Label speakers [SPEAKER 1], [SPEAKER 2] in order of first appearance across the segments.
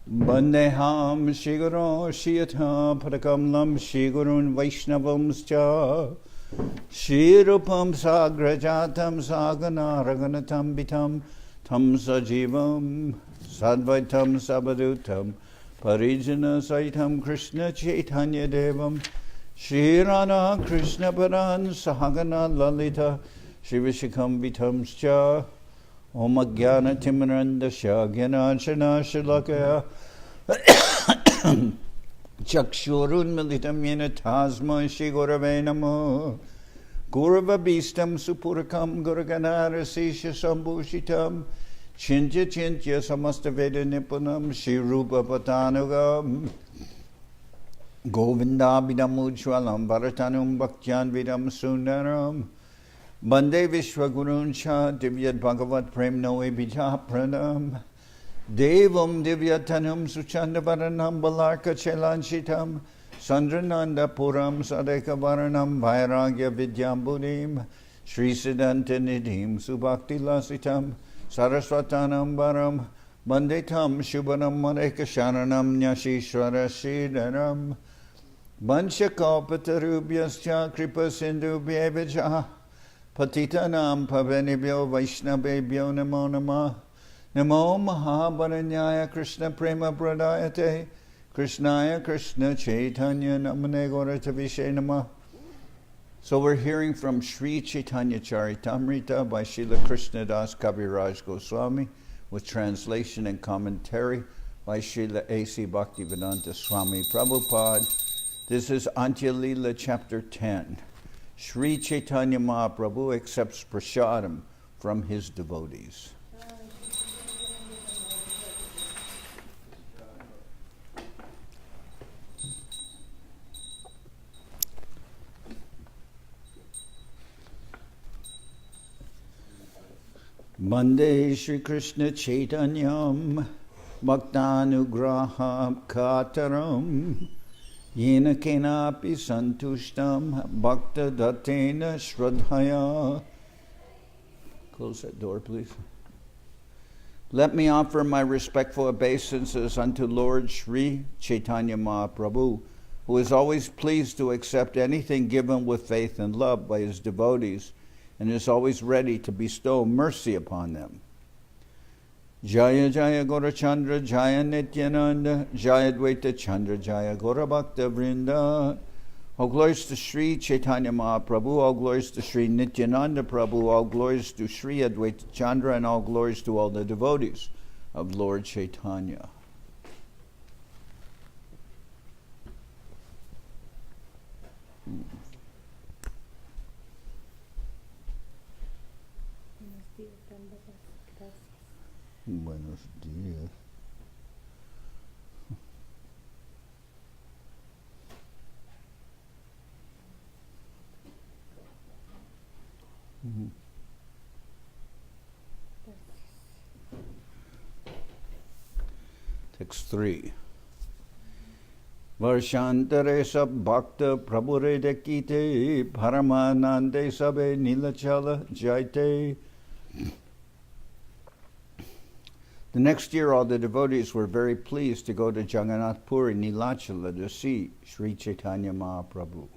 [SPEAKER 1] Bandeham Shiguro Shiyata Padakamlam Shigurun Vaishnavamscha Shirupam Sagrajatam Sagana Raganatam Bitam Tam Sajivam Sadvaitam Sabadutam Parijana Saitam Krishna Chaitanya Devam Shirana Krishna Paran Sahagana Lalita Shivishikam Vitamscha Om Ajnana Timirandasya Gyananjana Shalakaya Chakshurun Militam Yena Tasma Shri Gurave Namo Gurava Bistam Supurakam Guraganara Sisha Sambhushitam Chintya Chintya Samasta Veda Nipunam Shri Rupa Patanugam Govinda Bidam Ujwalam Bharatanum Bhaktyan Vidam Sundaram Bande Vishwagurun Cha Divyat Bhagavat Prem Noe Bija Pranam Devam Divyatanam Suchanda Varanam Balarka Chelanchitam Sandrananda Puram Sadeka Varanam Vairagya Vidyambudim Sri Siddhanta Nidhim Subhakti Lasitam Saraswatanam Varam Bandetam Shubhanam Mareka Sharanam Nyashishwara Siddharam Banchakalpatarubhyascha Kripa Sindhubhyevaja Patitanam Pavanibhyo Vaishnavebhyo Namo Namah Namo Mahabaranyaya Krishna Prema Pradayate Krishnaya Krishna Chaitanya Namane Gauratavishe Namah. So we're hearing from Sri Chaitanya Charitamrita by Srila Krishnadas Kaviraj Goswami with translation and commentary by Srila A.C. Bhaktivedanta Swami Prabhupada. This is Antya-lila chapter 10. Sri Chaitanya Mahaprabhu accepts prashadam from his devotees. Bande Shri Krishna Chaitanyam Bhaktanugraha Kataram Yena kenapi santushtam bhakta datena shraddhaya. Close that door, please. Let me offer my respectful obeisances unto Lord Sri Chaitanya Mahaprabhu, who is always pleased to accept anything given with faith and love by his devotees, and is always ready to bestow mercy upon them. Jaya Jaya Gaurachandra Jaya Nityananda Jaya Dvaita Chandra Jaya Gaurabhakta Vrinda. All glories to Sri Chaitanya Mahaprabhu, all glories to Sri Nityananda Prabhu, all glories to Sri Advaita Chandra, and all glories to all the devotees of Lord Chaitanya. Buenos días. Text 3. Varshantare sab bhakta prabhure dekite paramanande sabe nilachala jaite. The next year, all the devotees were very pleased to go to Jagannath Puri, Nilachala, to see Sri Chaitanya Mahaprabhu.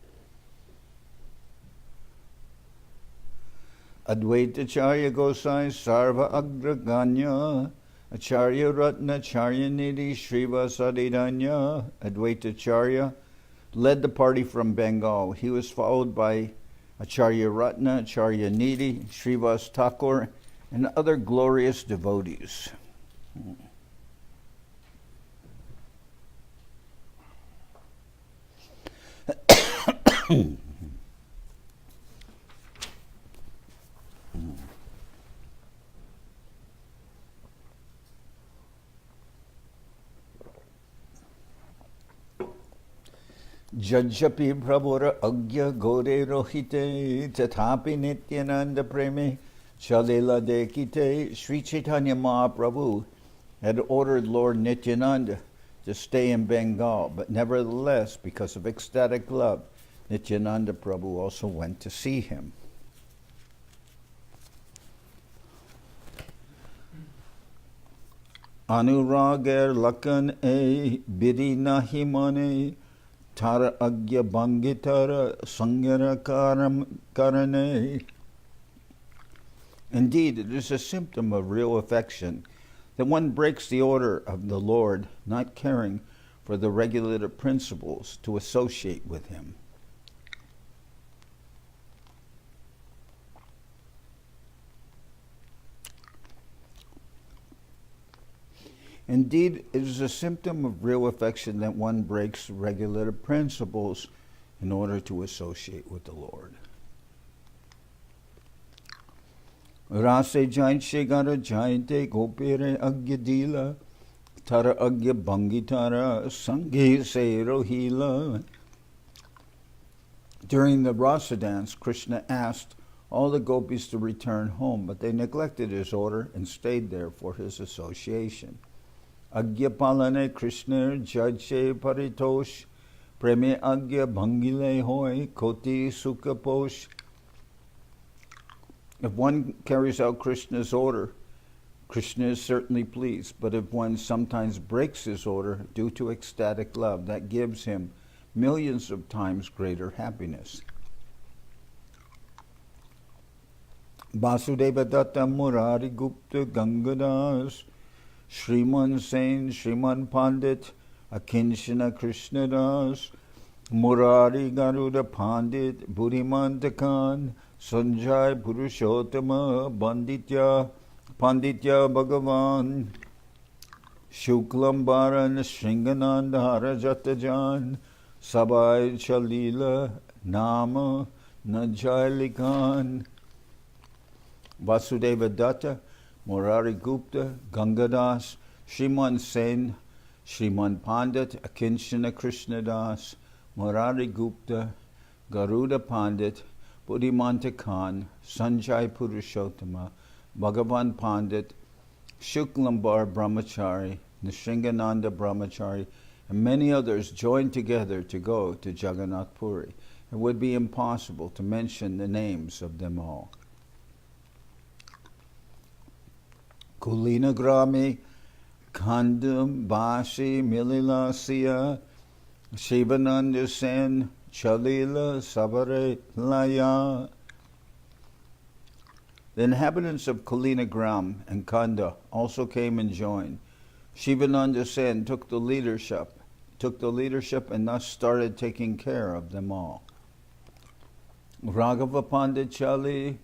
[SPEAKER 1] Advaita Acharya Gosai Sarva Agraganya Acharya Ratna Acharya Nidhi Srivasadidanya. Advaita Acharya led the party from Bengal. He was followed by Acharya Ratna, Acharya Nidhi, Srivas Thakur, and other glorious devotees. Jajapi Prabhura Agya Gore Rohite Tathapi Nityananda Preme Chalila Dekite. Sri Chaitanya Mahaprabhu had ordered Lord Nityananda to stay in Bengal, but nevertheless, because of ecstatic love, Nityananda Prabhu also went to see him. Anurager lakan e biri nahi mane tara agya bangitara sangyara karane. Indeed, it is a symptom of real affection that one breaks the order of the Lord, not caring for the regulative principles to associate with him. Indeed, it is a symptom of real affection that one breaks regulative principles in order to associate with the Lord. Rase jainte gara jainte gopere Antya-lila tara agya bangitara sanghe se rohila. During the rasa dance, Krishna asked all the gopis to return home, but they neglected his order and stayed there for his association. Agya palane Krishna jaje paritosh preme agya bhangile hoy koti sukaposh. If one carries out Krishna's order, Krishna is certainly pleased, but if one sometimes breaks his order due to ecstatic love, that gives him millions of times greater happiness. Vasudeva Datta Murari Gupta Gangadas Shriman Sain Shriman Pandit Akinshana Krishnadas Murari Garuda Pandit Buddhimanta Khan Sanjay Purushottama Panditya Bhagavan Shuklam Baran Shringananda Rajatajan Sabai Chalila Nama Najalikan. Vasudeva Datta, Murari Gupta, Gangadas, Shriman Sen, Shriman Pandit, Akinshana Krishnadas, Murari Gupta, Garuda Pandit, Buddhimanta Khan, Sanjay Purushottama, Bhagavan Pandit, Shuklambar Brahmachari, Nisringananda Brahmachari, and many others joined together to go to Jagannath Puri. It would be impossible to mention the names of them all. Kulina Grami, Kandam, Basi, Milila Siya, Shivananda Sen, Chalila, Savare, Laya. The inhabitants of Kulina Gram and Kanda also came and joined. Shivananda Sen took the leadership and thus started taking care of them all. Raghava Pandit Jali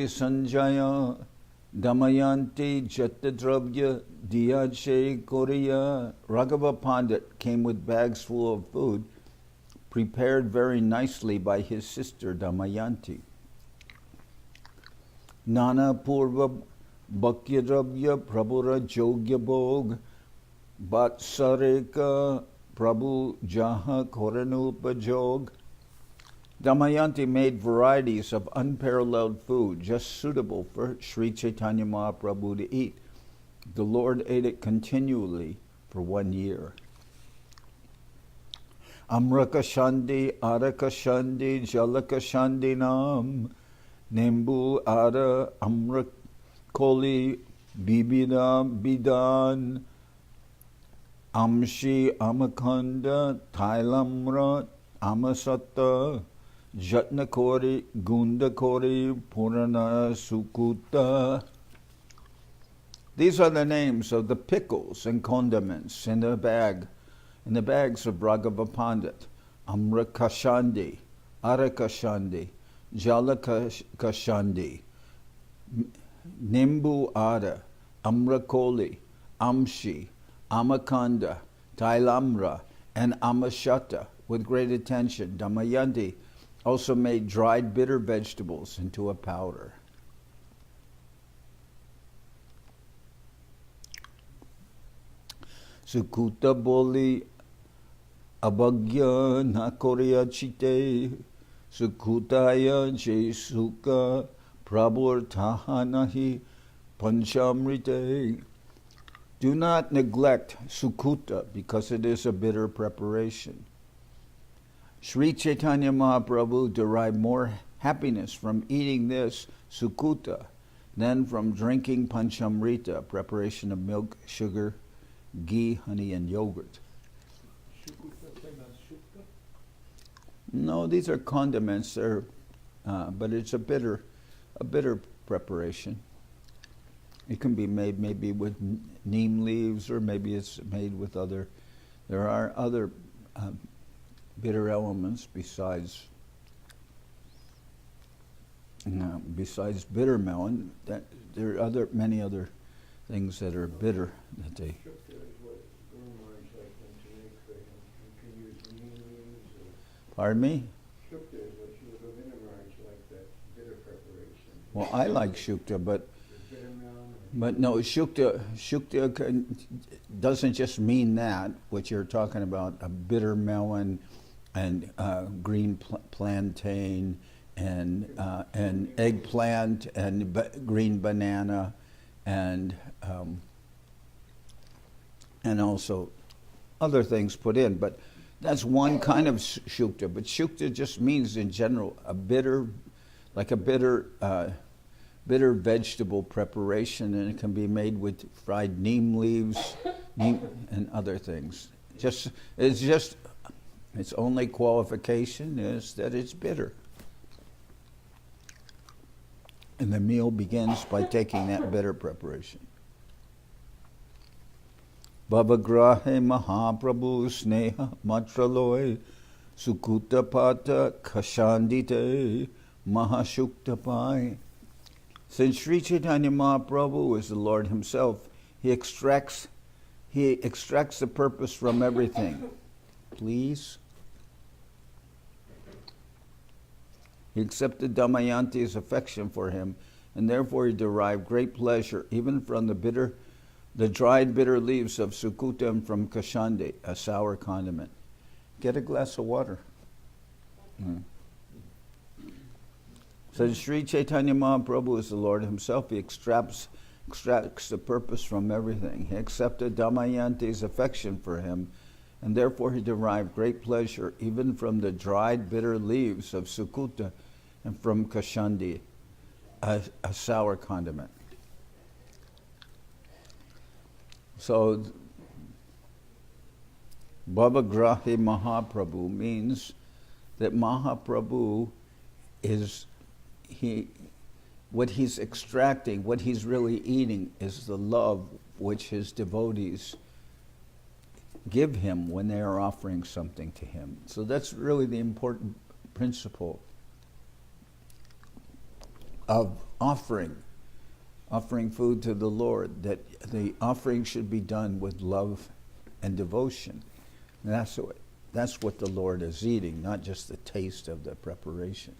[SPEAKER 1] Sanjaya Damayanti Jatadravya Diyache Korea. Raghava Pandit came with bags full of food, prepared very nicely by his sister Damayanti. Nana Purva Bhakyadravya Prabhura Jogya Bhog Vatsareka Prabhu Jaha Koranupa Jog. Damayanti made varieties of unparalleled food just suitable for Sri Chaitanya Mahaprabhu to eat. The Lord ate it continually for 1 year. Amrakashandi, Arakashandi, Jalakashandi Nam, Nembu Ara, Amrakoli, Bibida, Bidan, Amshi, Amakanda, Tailamra, Amasata, Jatnakori, Gundakori, Purana, Sukuta. These are the names of the pickles and condiments in the bags of Raghava Pandit. Amrakashandi, Arakashandi, Jalakashandi, Nimbu Ada, Amrakoli, Amshi, Amakanda, Tailamra, and Amashata. With great attention, Damayanti also made dried bitter vegetables into a powder. Sukuta boli abhagya nakorya chite sukutaya jesuka prabhurtahanahi panchamrite. Do not neglect sukuta because it is a bitter preparation. Sri Chaitanya Mahaprabhu derived more happiness from eating this sukuta, then from drinking panchamrita, preparation of milk, sugar, ghee, honey, and yogurt. No, these are condiments. But it's a bitter preparation. It can be made maybe with neem leaves, or maybe it's made with other. There are other bitter elements besides bitter melon. That there are many other things that are bitter that they. Pardon me? Well, I like shukta, but no, shukta doesn't just mean that, what you're talking about, a bitter melon and green plantain and eggplant and green banana and also other things put in, but that's one kind of shukta. But shukta just means in general a bitter vegetable preparation, and it can be made with fried neem leaves and other things. Its only qualification is that it's bitter. And the meal begins by taking that bitter preparation. Bhavagrahe Mahaprabhu Sneha Matraloy Sukutapata Kashandite Mahashuktapai. Since Sri Chaitanya Mahaprabhu is the Lord himself, he extracts the purpose from everything. Please. He accepted Damayanti's affection for him, and therefore he derived great pleasure even from the dried bitter leaves of sukuta and from kashandi, a sour condiment. Get a glass of water. So Sri Chaitanya Mahaprabhu is the Lord himself. He extracts the purpose from everything. He accepted Damayanti's affection for him, and therefore he derived great pleasure even from the dried bitter leaves of sukuta and from kashandi, a sour condiment. So Bhavagrahi Mahaprabhu means that Mahaprabhu is what he's extracting, what he's really eating is the love which his devotees give him when they are offering something to him. So that's really the important principle of offering food to the Lord, that the offering should be done with love and devotion. And that's what the Lord is eating, not just the taste of the preparation.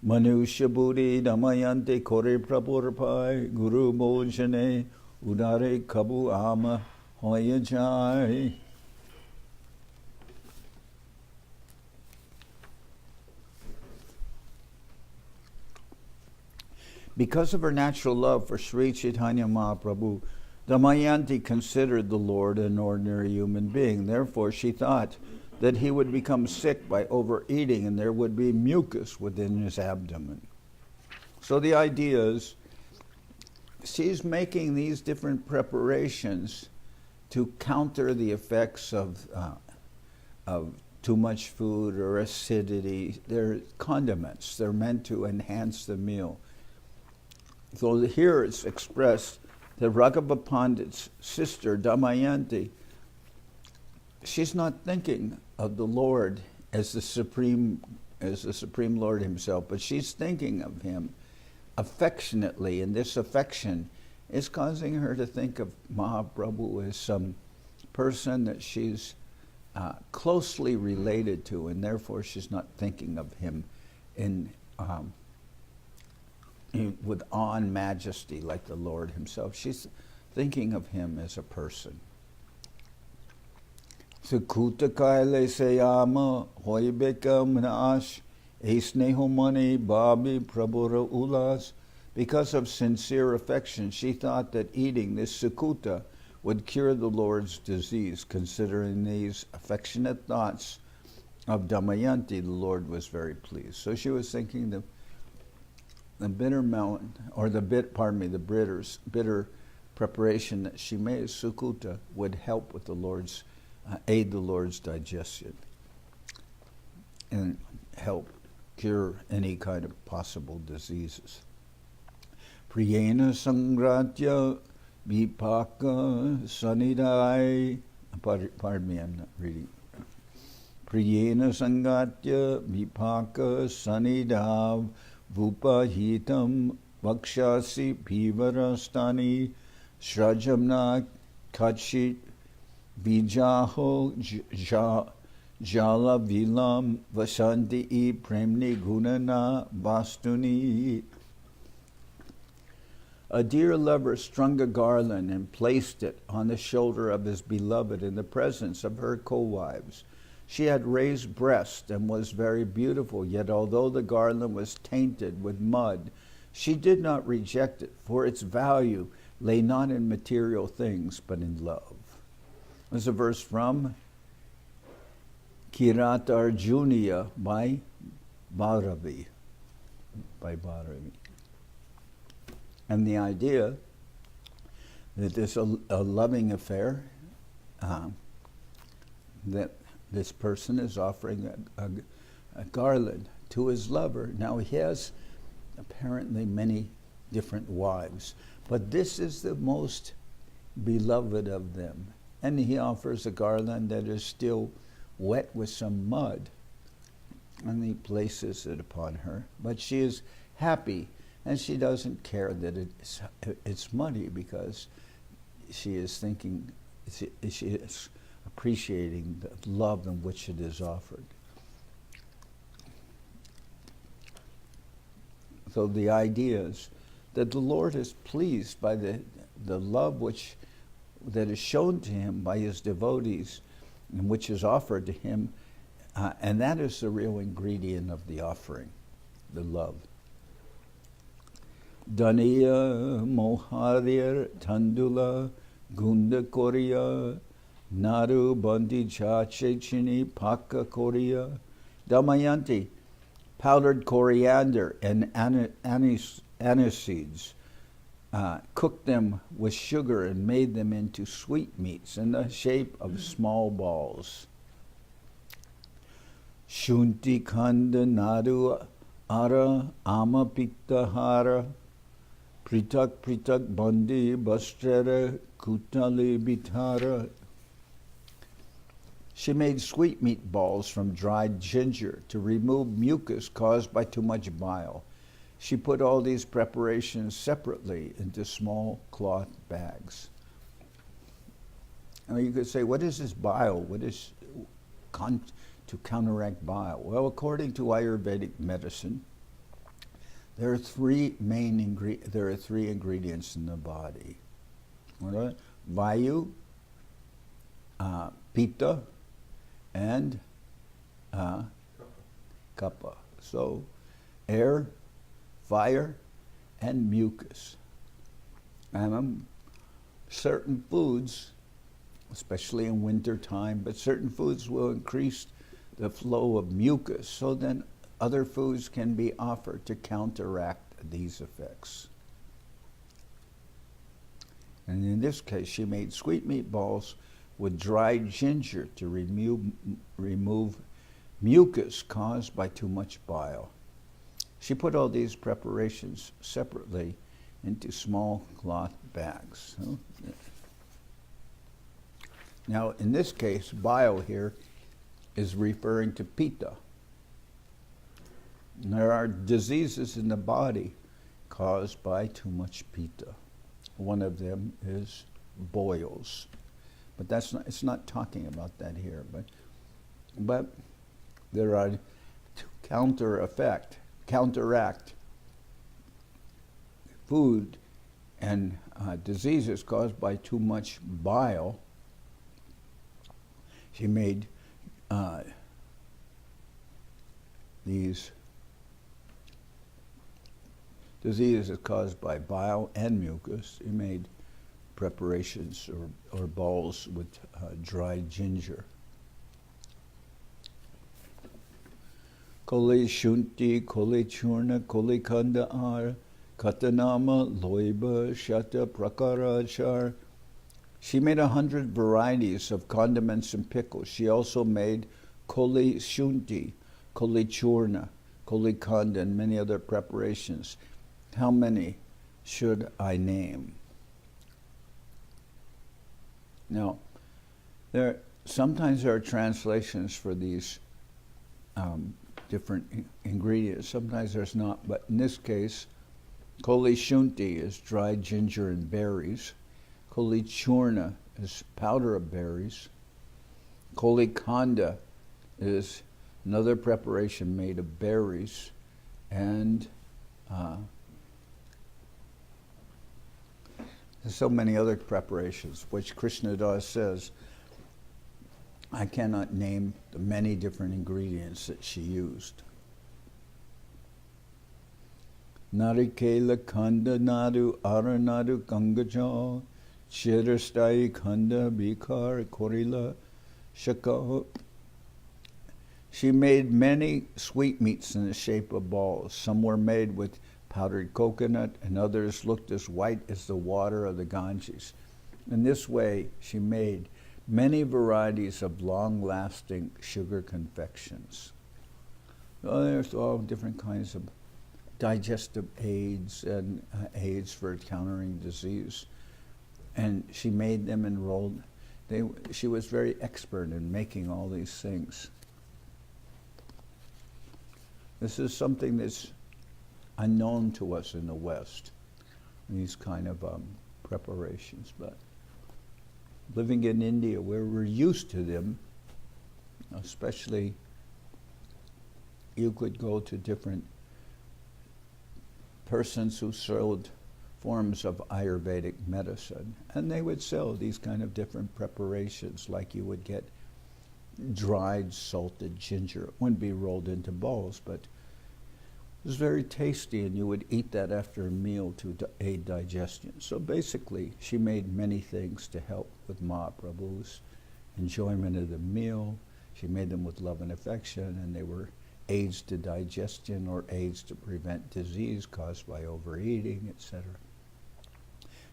[SPEAKER 1] Manusya buddhi damayante kore prapurpai guru bojane udare kabu ama hoya jai. Because of her natural love for Sri Chaitanya Mahaprabhu, Damayanti considered the Lord an ordinary human being. Therefore, she thought that he would become sick by overeating and there would be mucus within his abdomen. So the idea is, she's making these different preparations to counter the effects of too much food or acidity. They're condiments. They're meant to enhance the meal. So here it's expressed that Raghava Pandit's sister, Damayanti, she's not thinking of the Lord as the supreme Lord himself, but she's thinking of him affectionately, and this affection is causing her to think of Mahaprabhu as some person that she's closely related to, and therefore she's not thinking of him with awe and majesty like the Lord himself. She's thinking of him as a person. Sukuta kaile seyama hoibekam nash esnehomani babi prabhura ulas. Because of sincere affection, she thought that eating this sukuta would cure the Lord's disease. Considering these affectionate thoughts, of Damayanti, the Lord was very pleased. So she was thinking the bitter melon, or the bitter preparation that she made, Sukuta, would help with the Lord's, aid the Lord's digestion and help cure any kind of possible diseases. Priyena Sangratya Vipaka Sanidai. Pardon me, I'm not reading. Priyena Sangatya Vipaka Sanidav Vupahitam Vakshasi Pivarastani Shrajamna Kachit Vijaho Jala Vilam Vasanti Premni Gunana Vastuni. A dear lover strung a garland and placed it on the shoulder of his beloved in the presence of her co-wives. She had raised breast and was very beautiful, yet although the garland was tainted with mud, she did not reject it, for its value lay not in material things, but in love. This is a verse from Kiratarjuniya by Bharavi. And the idea that this a loving affair, that this person is offering a garland to his lover. Now he has apparently many different wives, but this is the most beloved of them. And he offers a garland that is still wet with some mud, and he places it upon her. But she is happy, and she doesn't care that it's muddy, because she is thinking, she is appreciating the love in which it is offered. So the idea is that the Lord is pleased by the love that is shown to him by his devotees, and which is offered to him, and that is the real ingredient of the offering, the love. Daniya Mohadir Tandula Gunda Korea Naru Bandi Chachechini Paka Korea. Damayanti powdered coriander and aniseeds, cooked them with sugar and made them into sweetmeats in the shape of small balls. Shunti Kanda Nadu Ara Ama Piktahara Pritak Bandi Bastrera Kutali Bitara. She made sweetmeat balls from dried ginger to remove mucus caused by too much bile. She put all these preparations separately into small cloth bags. Now you could say, what is this bile? What is to counteract bile? Well, according to Ayurvedic medicine, there are three ingredients in the body. Right? Vayu, Pitta, and Kapha. So, air, fire, and mucus. And certain foods, especially in winter time, but certain foods will increase the flow of mucus, so then other foods can be offered to counteract these effects. And in this case, she made sweetmeat balls with dried ginger to remove mucus caused by too much bile. She put all these preparations separately into small cloth bags. So, now, in this case, bile here is referring to pitta. And there are diseases in the body caused by too much pitta. One of them is boils. But it's not talking about that here. But there are to counteract food and diseases caused by too much bile. She made these diseases caused by bile and mucus. She made preparations or balls with dried ginger. Koli Shunti, Koli Churna, Koli Kanda Ar, Katanama, Loiba, Shata, Prakarachar. She made 100 varieties of condiments and pickles. She also made Koli Shunti, Koli Churna, Koli Kanda, and many other preparations. How many should I name? Now, sometimes there are translations for these different ingredients. Sometimes there's not, but in this case, Koli Shunti is dried ginger and berries. Koli Churna is powder of berries. Koli Kanda is another preparation made of berries. And there's so many other preparations, which Krishnadas says, I cannot name the many different ingredients that she used. Narikela Kanda Nadu Aranadu Gangaja Chirastai Kanda Bikar Korila Shaka. She made many sweetmeats in the shape of balls. Some were made with powdered coconut, and others looked as white as the water of the Ganges. In this way, she made many varieties of long-lasting sugar confections. So there's all different kinds of digestive aids and aids for countering disease. And she made them and rolled. She was very expert in making all these things. This is something that's unknown to us in the West, these kind of preparations. But living in India, where we're used to them, especially you could go to different persons who sold forms of Ayurvedic medicine, and they would sell these kind of different preparations, like you would get dried salted ginger. It wouldn't be rolled into balls, but it was very tasty, and you would eat that after a meal to aid digestion. So basically, she made many things to help with Mahaprabhu's enjoyment of the meal. She made them with love and affection, and they were aids to digestion or aids to prevent disease caused by overeating, etc.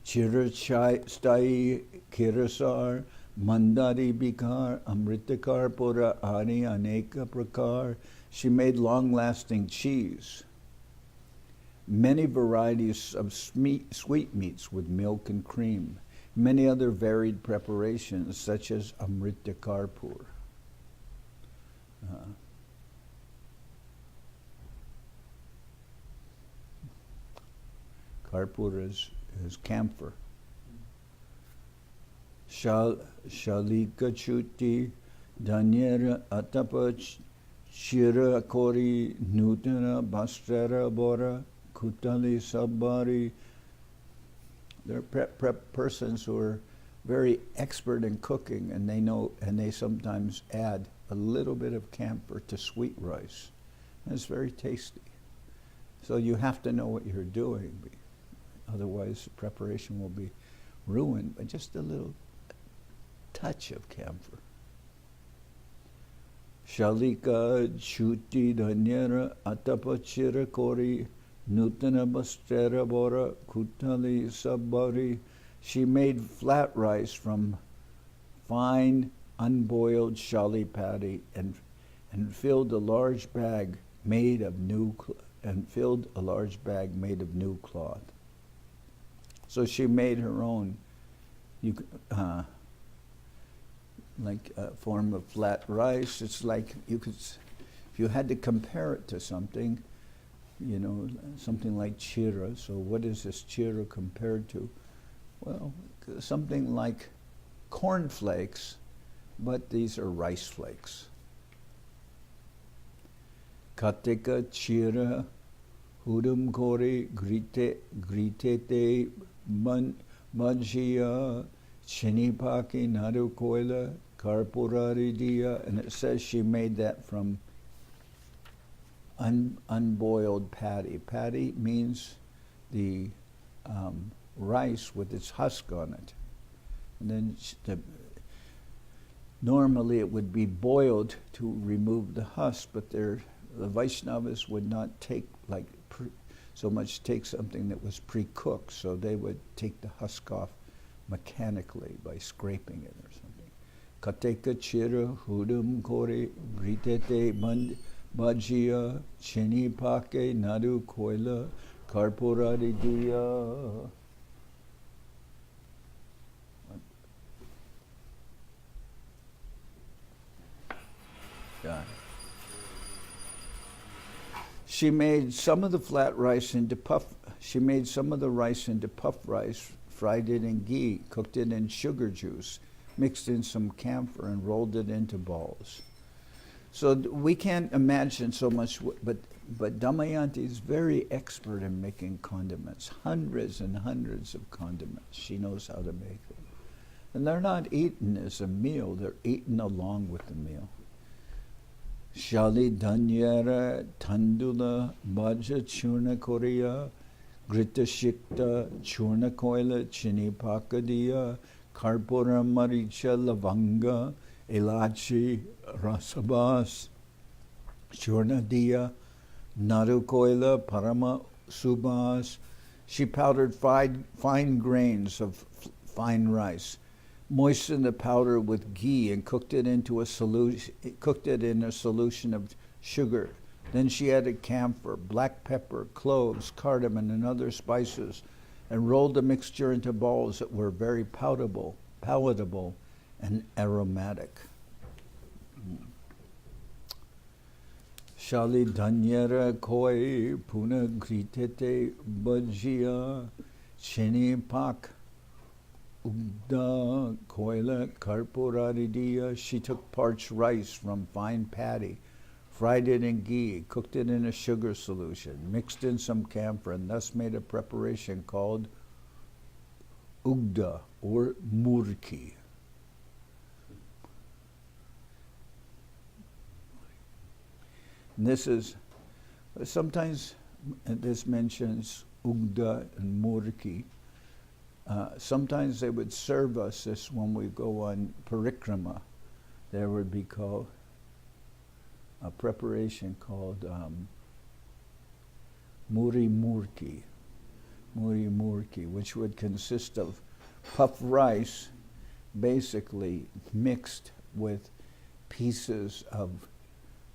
[SPEAKER 1] Chirastai Kirasar Mandari Bikar Amritakar Pura Ani Aneka Prakar. She made long-lasting cheese, many varieties of sweetmeats with milk and cream, many other varied preparations such as Amrita Karpur. Karpur is camphor. Shalika Chuti Danyera Atapa Shira Kori Nutana Bastrara Bora Kutali Sabbari. They're persons who are very expert in cooking, and they know, and they sometimes add a little bit of camphor to sweet rice. And it's very tasty. So you have to know what you're doing, otherwise the preparation will be ruined by just a little touch of camphor. Shalika Chuti Danyera Atapachira Kori Nutana Bastera Bora Kutali Sabbari. She made flat rice from fine unboiled shali paddy and filled a large bag made of new cloth. So she made her own like a form of flat rice. It's like you could, if you had to compare it to something, you know, something like chira. So what is this chira compared to? Well, something like cornflakes, but these are rice flakes. Katika chira hudum kori gritete manjia chinipaki naru koila karpuraridia. And it says she made that from unboiled paddy. Paddy means the rice with its husk on it. And then normally it would be boiled to remove the husk, but they're the Vaishnavas would not take so much take something that was pre-cooked, so they would take the husk off mechanically by scraping it or something. Kateka chira hudum kore britete bajia chini pake nadu koila karpurari diya. She made some of the flat rice into puff. She made some of the rice into puff rice, fried it in ghee, cooked it in sugar juice, mixed in some camphor, and rolled it into balls. So we can't imagine so much, but Damayanti is very expert in making condiments, hundreds and hundreds of condiments. She knows how to make them. And they're not eaten as a meal, they're eaten along with the meal. Shali Danyara Tandula Bhaja Churna Korea Grita Shikta Churna Koila Chini Pakadiya Karpura Maricha Lavanga Elachi Rasabas Churna Diya Naru Koila Parama Subas. She powdered fine grains of fine rice, moistened the powder with ghee and cooked it in a solution of sugar. Then she added camphor, black pepper, cloves, cardamom, and other spices, and rolled the mixture into balls that were very palatable and aromatic. Shali Danyara Koi Puna Gritete Bajia Chini Pak Ugda Koila Karpuraridiya. She took parched rice from fine paddy, fried it in ghee, cooked it in a sugar solution, mixed in some camphor, and thus made a preparation called Ugda or Murki. And this is, sometimes this mentions Ugda and Murki. Sometimes they would serve us this when we go on parikrama. There would be called a preparation called muri murki, which would consist of puffed rice, basically mixed with pieces of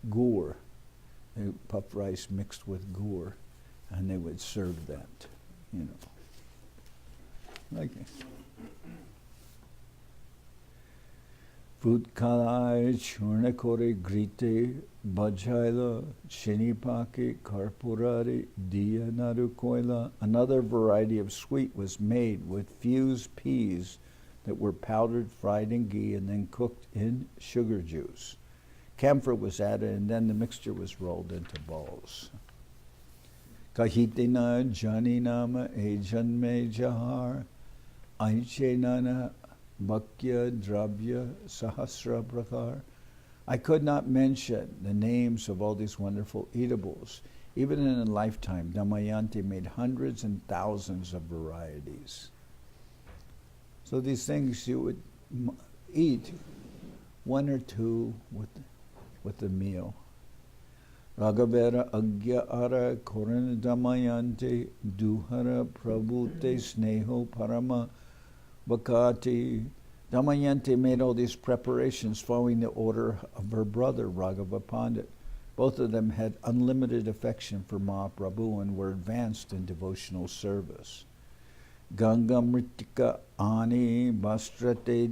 [SPEAKER 1] gur. Puffed rice mixed with gur, and they would serve that, you know. Like Futkalai Churnakore Grite Bajaila Chinipake Karpurari Diya Narukoila. Another variety of sweet was made with fused peas that were powdered, fried in ghee, and then cooked in sugar juice. Camphor was added, and then the mixture was rolled into balls. Kahitina Janinama Ejanme Jahar Aichenana Bhakya Dravya Sahasra Prakar. I could not mention the names of all these wonderful eatables. Even in a lifetime, Damayanti made hundreds and thousands of varieties. So these things you would eat one or two with the meal. Raghavera Agya Ara Koran Damayanti Duhara Prabhute Sneho Parama Bhakati. Damayanti made all these preparations following the order of her brother Raghava Pandit. Both of them had unlimited affection for Mahaprabhu and were advanced in devotional service. Ganga Mritika Ani Bastrate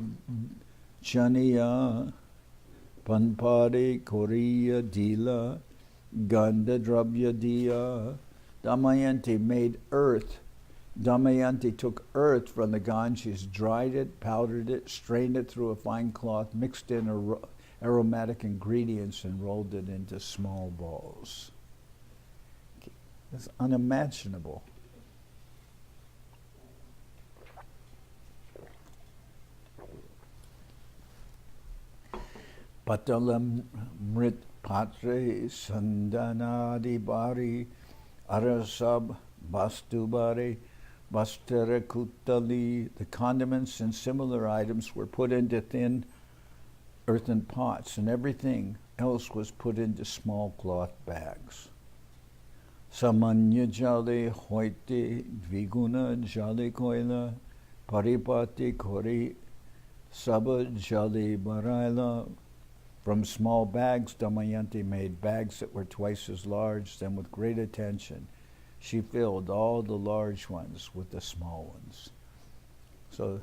[SPEAKER 1] Chaniya Panpade Koriya Dila Gandha Dravya Diya. Damayanti made earth. Damayanti took earth from the Ganges, dried it, powdered it, strained it through a fine cloth, mixed in aromatic ingredients, and rolled it into small balls. It's unimaginable. Patalam Mrit Patre Sandanadi Bari Arasab Bastubari Bastara Kutali. The condiments and similar items were put into thin earthen pots, and everything else was put into small cloth bags. Samanya jali hoiti dviguna jali koila paripati kori saba jali baraila. From small bags, Damayanti made bags that were twice as large. Then with great attention, she filled all the large ones with the small ones. So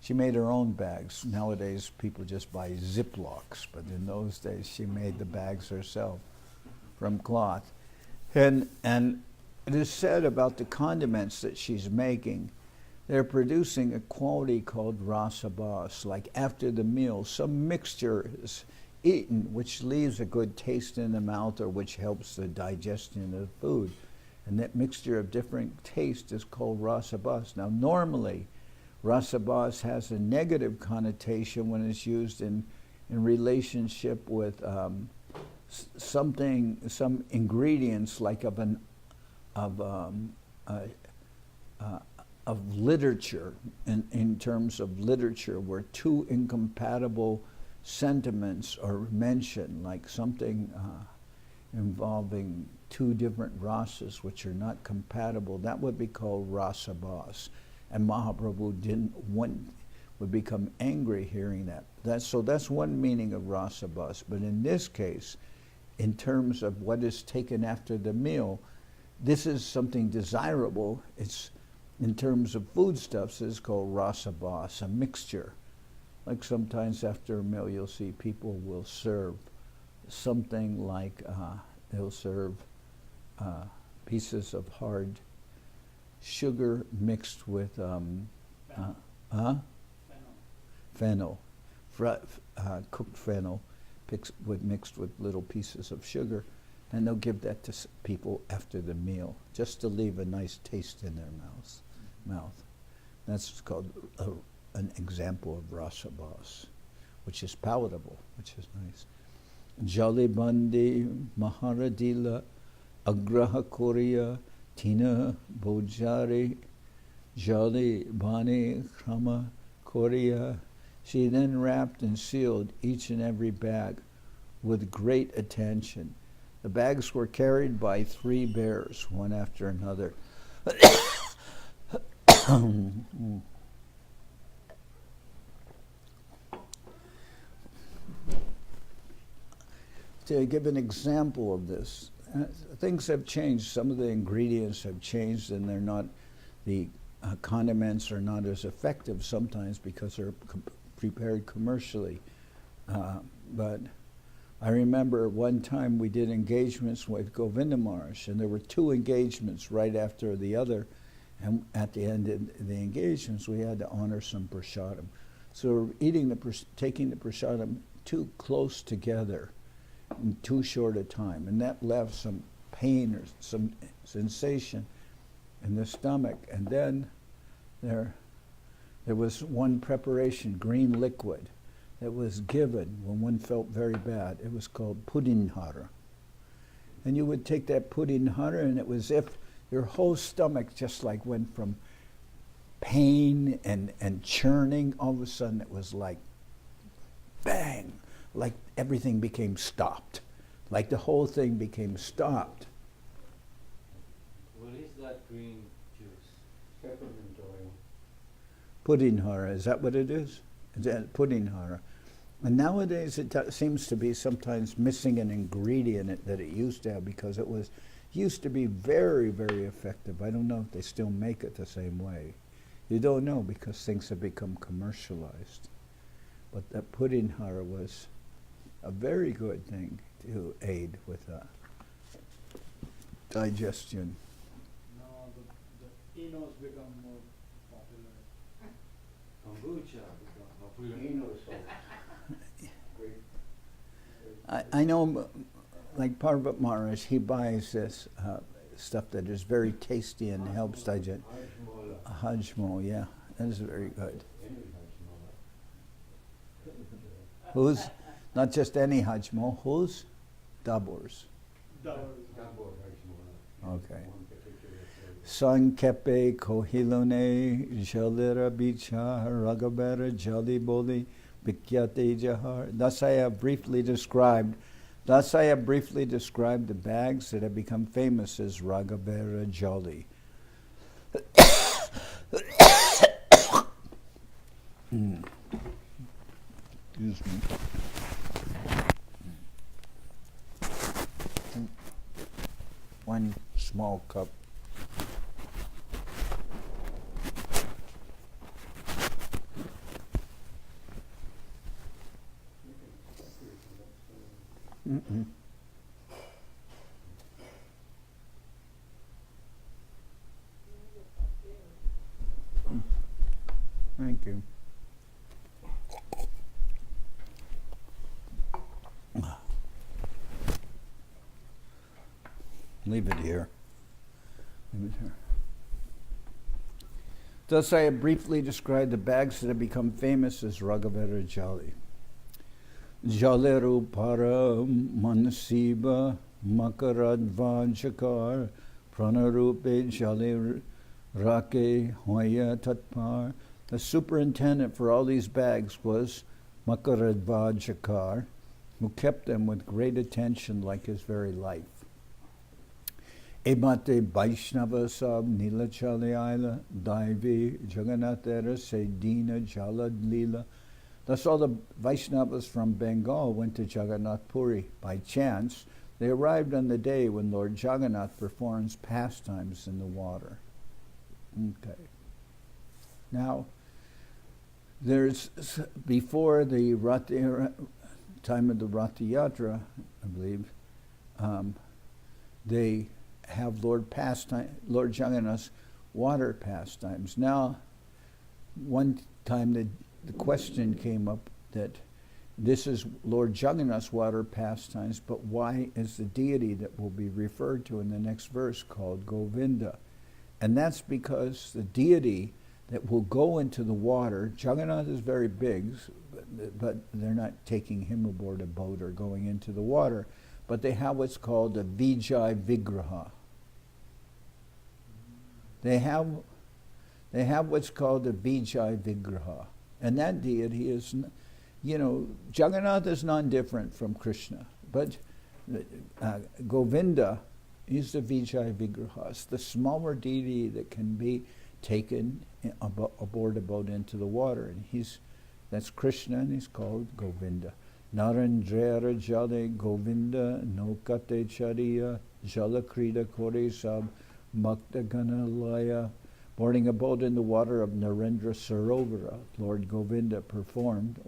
[SPEAKER 1] she made her own bags. Nowadays, people just buy Ziplocs, but in those days, she made the bags herself from cloth. And it is said about the condiments that she's making, they're producing a quality called rasabas, like after the meal, some mixture is eaten which leaves a good taste in the mouth or which helps the digestion of the food. And that mixture of different taste is called rasabas. Now normally, rasabas has a negative connotation when it's used in relationship with some ingredients like of literature, in terms of literature, where two incompatible sentiments are mentioned, like something involving two different rasas which are not compatible. That would be called rasabas. And Mahaprabhu would become angry hearing that. That's one meaning of rasabas. But in this case, in terms of what is taken after the meal, this is something desirable. It's in terms of foodstuffs, it's called rasabas, a mixture. Like sometimes after a meal, you'll see people will serve something like they'll serve pieces of hard sugar mixed with fennel, cooked fennel, mixed with little pieces of sugar, and they'll give that to people after the meal, just to leave a nice taste in their mouth. That's called an example of rasabas, which is palatable, which is nice. Jali bandi maharadila agraha korea tina bojari jali bani krama korea. She then wrapped and sealed each and every bag with great attention. The bags were carried by 3 bears, one after another. To give an example of this, things have changed. Some of the ingredients have changed, and they're not, the condiments are not as effective sometimes because they're prepared commercially. But I remember one time we did engagements with Govinda Maharaj, and there were 2 engagements right after the other, and at the end of the engagements we had to honor some prashadam. So we're taking the prashadam too close together in too short a time, and that left some pain or some sensation in the stomach. And then there was one preparation, green liquid, that was given when one felt very bad. It was called pudinhara. And you would take that pudinhara, and it was if your whole stomach just like went from pain and churning, all of a sudden it was like bang, like everything became stopped, like the whole thing became stopped.
[SPEAKER 2] What is that green juice? Peppermint oil.
[SPEAKER 1] Pudinhara, is that what it is? Is that pudinhara? And nowadays it seems to be sometimes missing an ingredient that it used to have, because it used to be very, very effective. I don't know if they still make it the same way. You don't know because things have become commercialized. But that pudinhara was a very good thing to aid with digestion.
[SPEAKER 3] Now the Enos become more popular.
[SPEAKER 2] Kombucha become popular.
[SPEAKER 1] I know, like Parvat Maharaj, he buys this stuff that is very tasty and helps digest. Hajmo, yeah, that is very good. Who's? Not just any hajmo, who's? Dabors. Okay. Sankepe kohilone jalira bicha ragabera jali boli bikyate jahar. Thus I have briefly described Thus I have briefly described the bags that have become famous as Raghavera Jolly. Excuse me. One small cup. Mm-mm. Thank you. Leave it here. Leave it here. Thus I have briefly described the bags that have become famous as Raghavera Jali. Jaleru para manasiba makaradvajakar pranarupe jale rake hoya tatpar. The superintendent for all these bags was Makaradvajakar, who kept them with great attention like his very life. Emate Vaishnava sab Nilachalaila Daivi Jagannatera Sedina Janardan. Thus all the Vaishnavas from Bengal went to Jagannath Puri. By chance, they arrived on the day when Lord Jagannath performs pastimes in the water. Okay. Now, there's, before the time of the Ratha Yatra, I believe, they have Lord Jagannath's water pastimes. Now, one time the question came up that this is Lord Jagannath's water pastimes, but why is the deity that will be referred to in the next verse called Govinda? And that's because the deity that will go into the water, Jagannath is very big, but they're not taking him aboard a boat or going into the water, but they have what's called a Vijay Vigraha. They have what's called a Vijay Vigraha. And that deity is, Jagannath is non-different from Krishna, but Govinda is the Vijay Vigraha. It's the smaller deity that can be taken aboard a boat into the water. And that's Krishna, and he's called Govinda. Narendra Jale Govinda Nokate Chariya Jalakrida Kore Sab Makta Ganalaya. Boarding a boat in the water of Narendra Sarovara, Lord Govinda performed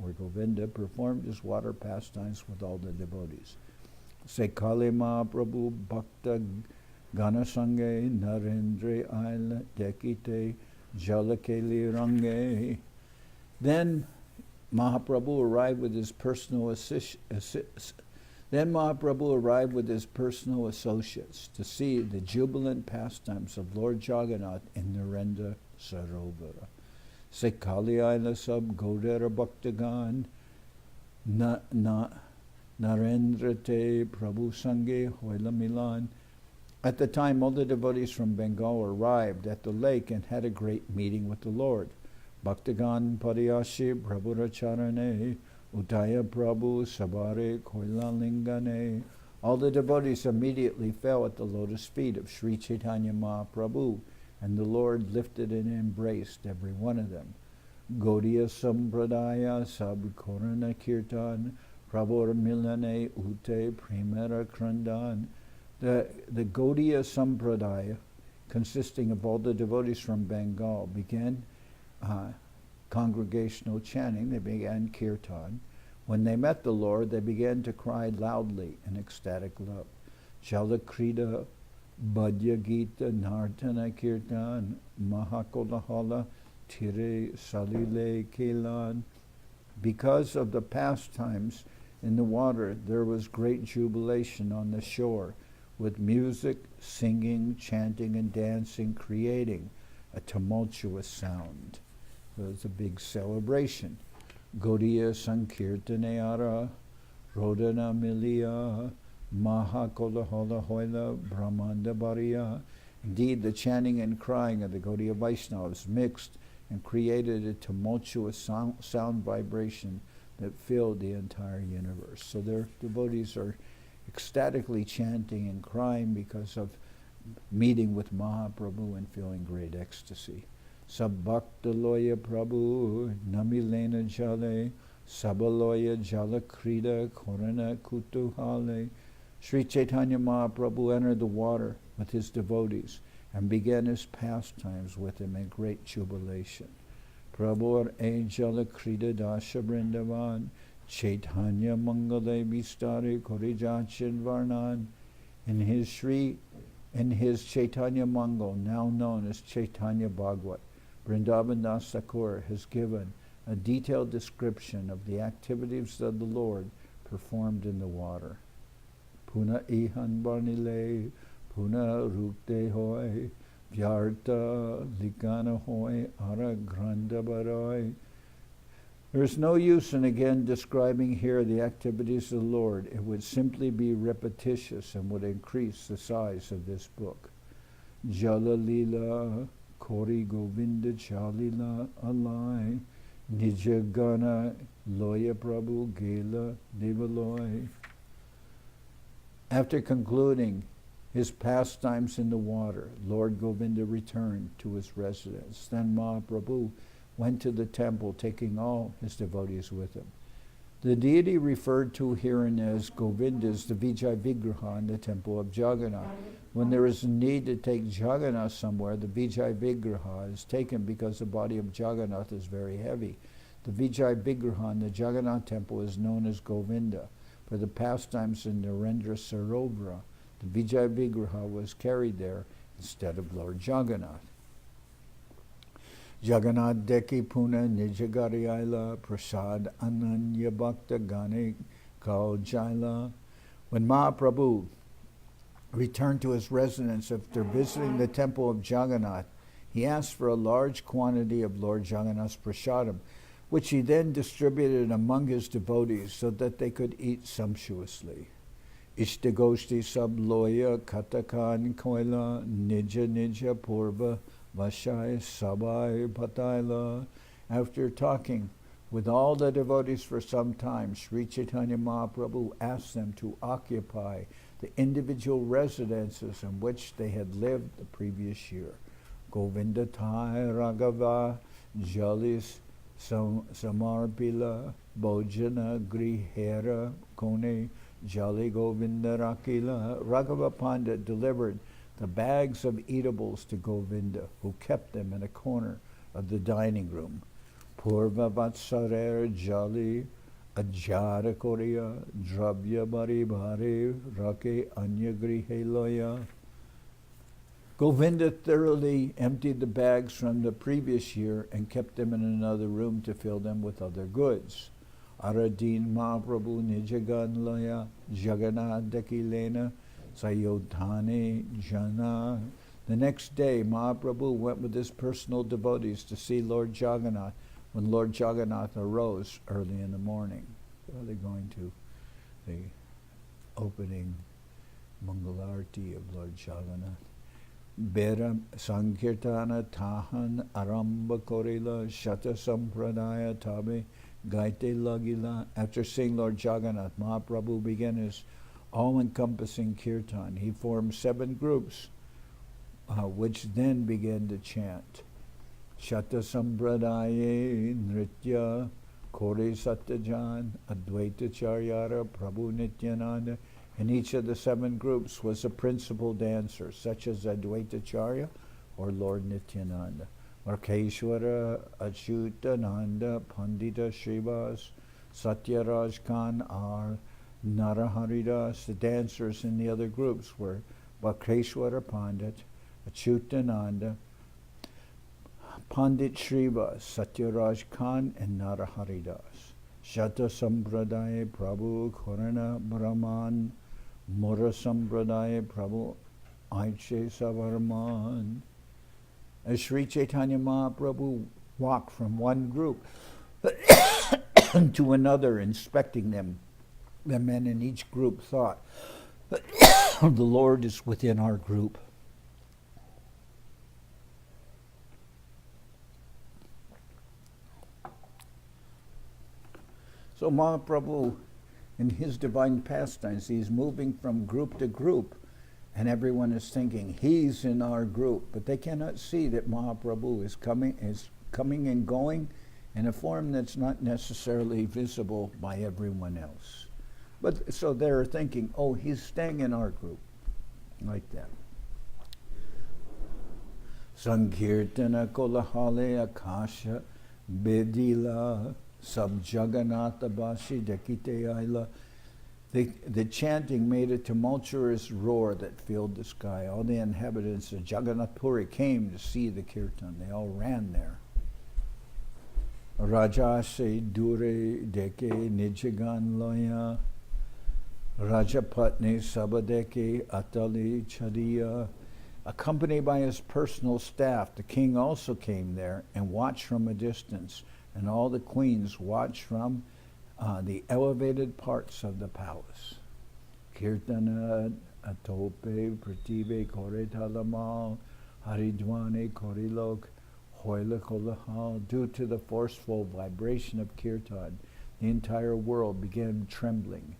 [SPEAKER 1] his water pastimes with all the devotees. Sekale Mahaprabhu Bhakta Ganasange Narendra Aila Dekite Jalakeli Range. Then Mahaprabhu arrived with his personal associates to see the jubilant pastimes of Lord Jagannath in Narendra Sarovara. Sekali Aila Sab Godera Bhaktagan Narendra Te Prabhu Sange Hoila Milan. At the time, all the devotees from Bengal arrived at the lake and had a great meeting with the Lord. Bhaktagan Pariyashi Prabhuracharane Utaya Prabhu Sabare Koilalingane. All the devotees immediately fell at the lotus feet of Sri Chaitanya Mahaprabhu, and the Lord lifted and embraced every one of them. Gaudiya Sampradaya Sab Korana Kirtan Prabhur Milane Ute Primera Krandan. The Gaudiya Sampradaya, consisting of all the devotees from Bengal, began congregational chanting. They began kirtan. When they met the Lord, they began to cry loudly in ecstatic love. Jalakrida Bhadya Gita Nartana Kirtan Mahakolahala Tire Salile Kelan. Because of the pastimes in the water, there was great jubilation on the shore, with music, singing, chanting, and dancing, creating a tumultuous sound. It was a big celebration. Gaudiya Sankirtaneara, Rodana Milia, Mahakolahola Hoila, Brahmanda Bariya. Indeed, the chanting and crying of the Gaudiya Vaishnavas mixed and created a tumultuous sound vibration that filled the entire universe. So their devotees are ecstatically chanting and crying because of meeting with Mahaprabhu and feeling great ecstasy. Sabbhaktaloya Prabhu Namilena Jale Sabaloya Jala Krida Korana Kutuhale. Sri Chaitanya Mahaprabhu entered the water with his devotees and began his pastimes with them in great jubilation. Prabhu e Jala Krida Dasha Vrindavan Chaitanya Mangale Vistare Korijachin Varnan. In his Chaitanya Mangal, now known as Chaitanya Bhagwat, Vrindavan Das Thakur has given a detailed description of the activities of the Lord performed in the water. Puna ihan barnile, puna rukte hoy, vyarta likana hoy, ara granda baroy. There is no use in again describing here the activities of the Lord. It would simply be repetitious and would increase the size of this book. Jala-lila, Kori Govinda Chalila Alai, Nijagana Loya Prabhu Gela Devaloy. After concluding his pastimes in the water, Lord Govinda returned to his residence. Then Mahaprabhu went to the temple, taking all his devotees with him. The deity referred to herein as Govinda is the Vijay Vigraha in the temple of Jagannath. When there is a need to take Jagannath somewhere, the Vijay Vigraha is taken because the body of Jagannath is very heavy. The Vijay Vigraha in the Jagannath temple is known as Govinda. For the pastimes in Narendra Sarovara, the Vijay Vigraha was carried there instead of Lord Jagannath. Jagannath Deki Puna Nijagari Aila Prasad Ananya Bhakta Ganik Kal Jaila. When Mahaprabhu returned to his residence after visiting the temple of Jagannath, he asked for a large quantity of Lord Jagannath's prashadam, which he then distributed among his devotees so that they could eat sumptuously. Ishtagoshti Sab Loya Katakan Koila Nija Nija Purva Vashai Sabai Pataila. After talking with all the devotees for some time, Sri Chaitanya Mahaprabhu asked them to occupy the individual residences in which they had lived the previous year. Govinda Thai Raghava Jalis Samarpila Bhojana Grihera Kone Jali Govinda Rakila. Raghava Pandit delivered the bags of eatables to Govinda, who kept them in a corner of the dining room. Purva Vatsarer Jali Ajara Korea Dravya Bari Bhare Rake Anya Grihe Loya. Govinda thoroughly emptied the bags from the previous year and kept them in another room to fill them with other goods. Aradin Mahaprabhu Nijagan Loya Jagannath Dekilena Sayodhane Jana. The next day, Mahaprabhu went with his personal devotees to see Lord Jagannath when Lord Jagannath arose early in the morning. They're going to the opening Mangalarti of Lord Jagannath. Bera Sankirtana Tahan Aramba Korila Shata Sampradaya Tabe Gaite Lagila. After seeing Lord Jagannath, Mahaprabhu began his all-encompassing kirtan. He formed 7 groups, which then began to chant. Shata Sampradaye Nritya Kore Satyajan Advaita Charyara Prabhu Nityananda. In each of the 7 groups was a principal dancer, such as Advaita Charya or Lord Nityananda. Markeshwara Achyutananda Pandita Srivas Satyaraj Khan are Naraharidas. The dancers in the other groups were Bhakreshwara Pandit, Achyutananda, Pandit Srivas, Satyaraj Khan, and Naraharidas. Shata Sampradaya Prabhu Korana Brahman, Mura Sampradaya Prabhu Aiche Savarman. As Sri Chaitanya Mahaprabhu walked from one group to another, inspecting them, the men in each group thought, the Lord is within our group. So Mahaprabhu in his divine pastimes, he's moving from group to group, and everyone is thinking he's in our group, but they cannot see that Mahaprabhu is coming and going in a form that's not necessarily visible by everyone else. But so they're thinking, oh, he's staying in our group, like that. Sankirtana kolahale akasha bedila sab jaganata bashi dekite aila. The chanting made a tumultuous roar that filled the sky. All the inhabitants of Jagannath Puri came to see the kirtan. They all ran there. Rajase dure deke nijagan loya. Rajapatni sabadeke atali chadiya. Accompanied by his personal staff, the king also came there and watched from a distance, and all the queens watched from the elevated parts of the palace. Kirtana atope pratibe koretalamal haridwane korilok hoila kolahal. Due to the forceful vibration of kirtan, the entire world began trembling.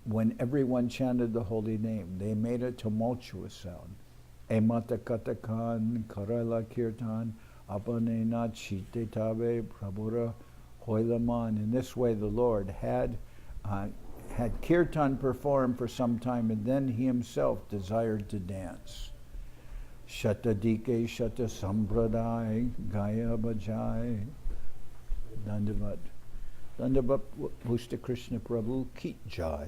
[SPEAKER 1] When everyone chanted the holy name, they made a tumultuous sound. Emata katakan karala kirtan apanena chite tabe prabhura hoilaman. In this way, the Lord had kirtan performed for some time, and then he himself desired to dance. Shatadike shata sambradai gaya bajai. Dandavat. Dandavat Pushta Krishna Prabhu ki jai.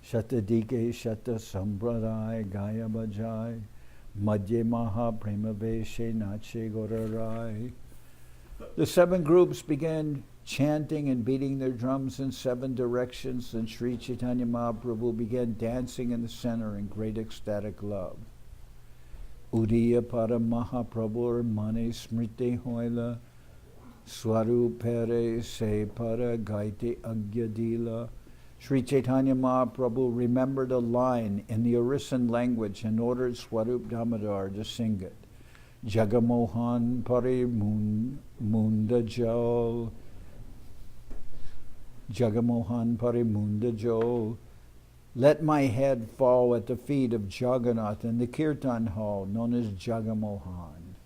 [SPEAKER 1] Shatadike shata sambradai gaya bajai. Madhye maha prema veshe nache gorarai. The 7 groups began chanting and beating their drums in 7 directions, and Sri Chaitanya Mahaprabhu began dancing in the center in great ecstatic love. Udiya para Mahaprabhur mane smriti hoila, swarupere se para gaite agyadila. Sri Chaitanya Mahaprabhu remembered a line in the Orisan language and ordered Swarup Damodar to sing it. Jagamohan pari munda jo. Jagamohan pari munda jo. Let my head fall at the feet of Jagannath in the Kirtan hall known as Jagamohan.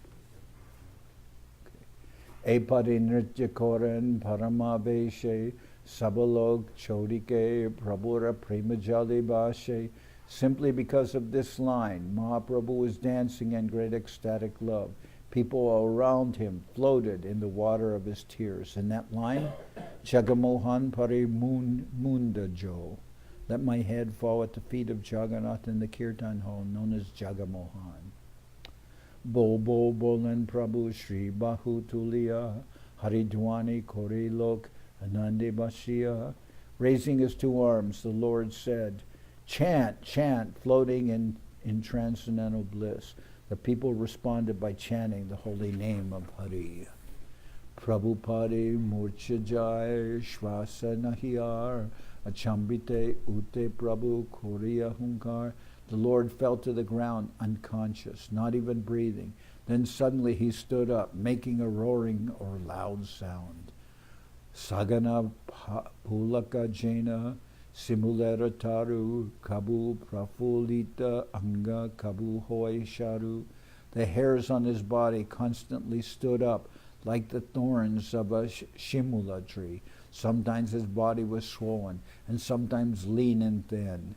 [SPEAKER 1] Epadi nritya koran paramaveshe sabalok chodike prabhura premajali bashe. Simply because of this line, Mahaprabhu was dancing in great ecstatic love. People around him floated in the water of his tears. And that line, Jagamohan pari munda jo. Let my head fall at the feet of Jagannath in the Kirtan hall known as Jagamohan. Bol bol bolan Prabhu Shri Bahu Tuliya Haridwani Kori Lok Anande Bashia. Raising his 2 arms, the Lord said, chant, chant, floating in transcendental bliss. The people responded by chanting the holy name of Hari. Prabhupade Murcha Jai Shvasa Nahiyar Achambite Ute Prabhu Kuriya Hunkar. The Lord fell to the ground unconscious, not even breathing. Then suddenly he stood up, making a roaring or loud sound. Sagana Pulaka Jena Simulera Taru Kabu Prafulita Anga Kabu Hoy Sharu. The hairs on his body constantly stood up like the thorns of a shimula tree. Sometimes his body was swollen and sometimes lean and thin.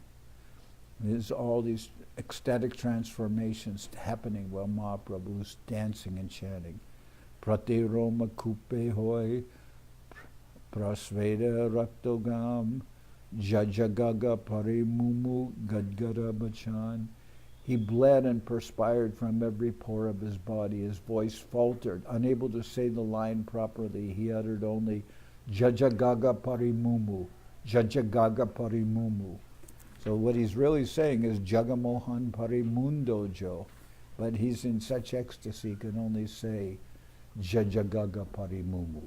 [SPEAKER 1] There's all these ecstatic transformations happening while Mahaprabhu is dancing and chanting. Prati Roma Kupe Hoy Prasveda Raktogam Jajagaga Parimumu Gadgara Bachan. He bled and perspired from every pore of his body. His voice faltered. Unable to say the line properly, he uttered only Jajagaga Parimumu, Jajagaga Parimumu. So what he's really saying is Jagamohan Parimundo Jo, but he's in such ecstasy he can only say Jajagaga Parimumu.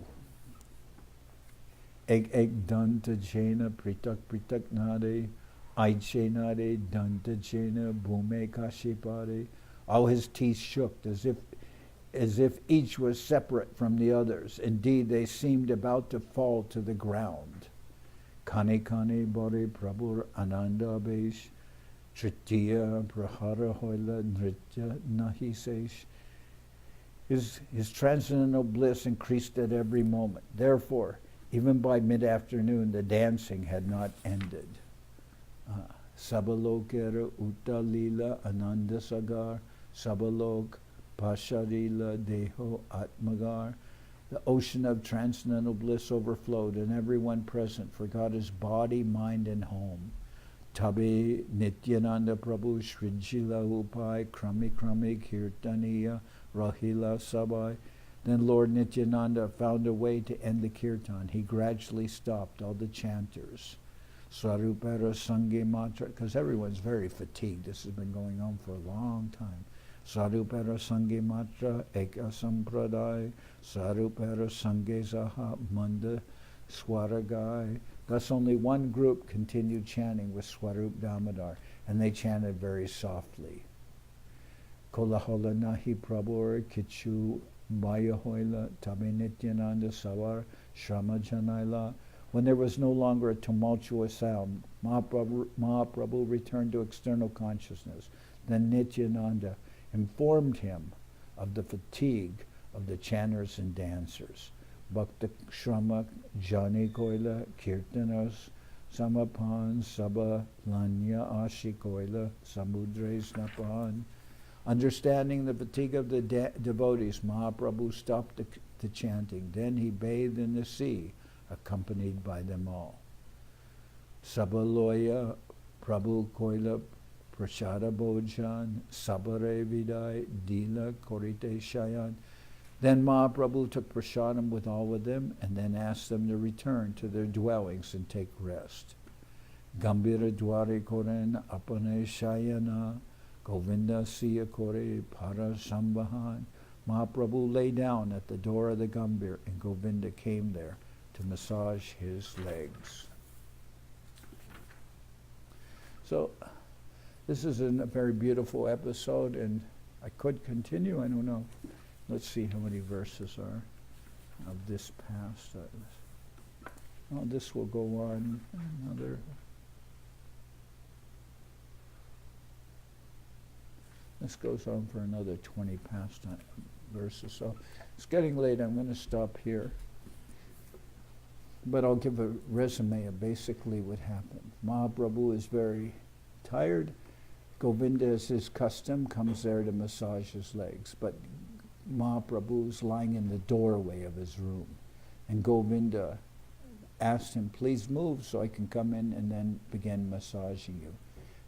[SPEAKER 1] Ek danta jena pritak pritak nade, aiche nade danta jena bhume kashipade. All his teeth shook as if as if each was separate from the others. Indeed, they seemed about to fall to the ground. Kani Kani Bori Prabhu Ananda Besh Tritiya Prahara Hoila Nritya Nahisesh. His transcendental bliss increased at every moment. Therefore, even by mid-afternoon, the dancing had not ended. Sabalokera Antya-lila Ananda Sagar Sabalok Prashadam Deho Atmagar. The ocean of transcendental bliss overflowed, and everyone present forgot his body, mind, and home. Tabe Nityananda Prabhu Srijila Upai Krami Krami Kirtaniya Rahila Sabai. Then Lord Nityananda found a way to end the kirtan. He gradually stopped all the chanters. Sarupara Sange Matra, because everyone's very fatigued. This has been going on for a long time. Sarupara Sange Matra Eka Sampradai Sarupara Sange Zaha Manda Swaragai. Thus only one group continued chanting with Swarup Damodar, and they chanted very softly. Kolahola Nahi Prabhur Kichu Mayahoila Tabe Nityananda Savar Shrama Janardan. When there was no longer a tumultuous sound, Mahaprabhu returned to external consciousness. Then Nityananda informed him of the fatigue of the chanters and dancers. Bhakta Shrama Jani Koila Kirtanas Samapan Sabha Lanya Ashi Koila Samudre Snapan. Understanding the fatigue of the devotees, Mahaprabhu stopped the chanting. Then he bathed in the sea, accompanied by them all. Sabaloya Prabhu Koila Prashada Bhojan Sabare Vidai Dila Korite Shayan. Then Mahaprabhu took prashadam with all of them and then asked them to return to their dwellings and take rest. Gambira Dware Koren Apane Shayana Govinda Siya Kore Para Sambahan. Mahaprabhu lay down at the door of the Gambir, and Govinda came there to massage his legs. So this is a very beautiful episode, and I could continue, I don't know. Let's see how many verses are of this past. Oh, this will go on another. This goes on for another 20 pastime verses. So it's getting late. I'm going to stop here. But I'll give a resume of basically what happened. Mahaprabhu is very tired. Govinda, as his custom, comes there to massage his legs. But Mahaprabhu is lying in the doorway of his room. And Govinda asked him, please move so I can come in and then begin massaging you.